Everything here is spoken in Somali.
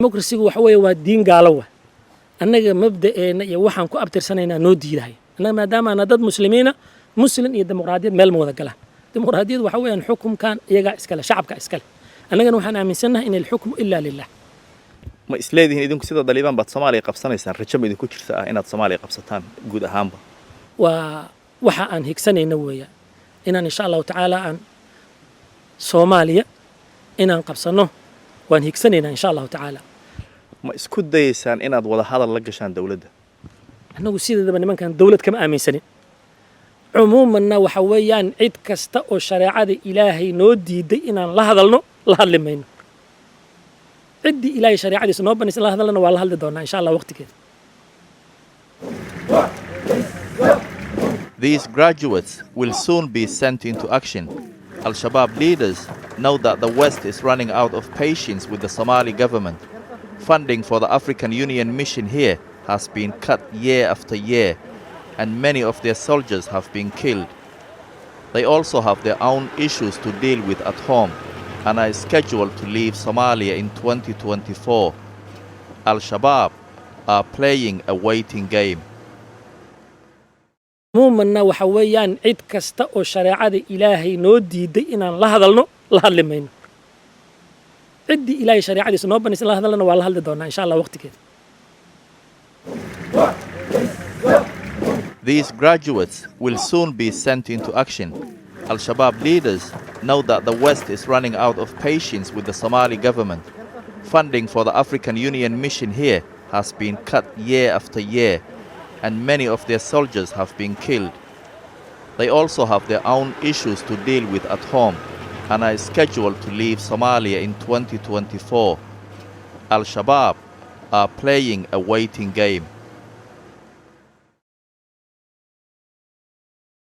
demokrasigu waxa weeye waa diin gaalo wa annaga mabda'eena iyo waxaan ku abtirsanaynaa noo diidahay annaga maadaama ana dad muslimiina muslim iyo dimuqraadiyad meel ma wada galaan dimuqraadiyad waxa weeyaan xukunkan iyagaa iskale shacabka iskale annagana waxaan aaminsannahay in alxukmu ilaa lilah ma isleedihiin idinku sida daliibaan baad Soomaaliya qabsanaysaan rajo ma idinku jirta inaad Soomaaliya qabsataan guud ahaanba waa waxa aan higsanayna weeyaan inaan insha Allah taala aan Soomaaliya inaan qabsano waan higsanaynaa insha Allah taala ma isku dayaysaan inaad wada hadal la gashaan dawladda annagu sidaba nimankan dawlad kama aaminsanin cumuumanna waxa weeyaan cid kasta oo shariicada Ilaahay noo diiday inaan la hadalno la hadli mayno ciddii Ilaahay shariicadiisa noo banisay la hadalna waa la hadli doonaa insha Allah waqtigeeda. These graduates will soon be sent into action. Al-Shabaab leaders know that the West is running out of patience with the Somali government. Funding for the African Union mission here has been cut year after year, and many of their soldiers have been killed. They also have their own issues to deal with at home and are scheduled to leave Somalia in 2024. Al-Shabaab are playing a waiting game. cumuumanna waxa weeyaan cid kasta oo shariicada Ilaahay noo diiday inaan la hadalno la hadli mayno ciddii Ilaahay shariicadiisa noo banisay la hadalna waa la hadli doonaa insha Allah waqtigeeda. These graduates will soon be sent into action. Al-Shabaab leaders know that the West is running out of patience with the Somali government. Funding for the African Union mission here has been cut year after year, and many of their soldiers have been killed. They also have their own issues to deal with at home and are scheduled to leave Somalia in 2024. Al-Shabaab are playing a waiting game.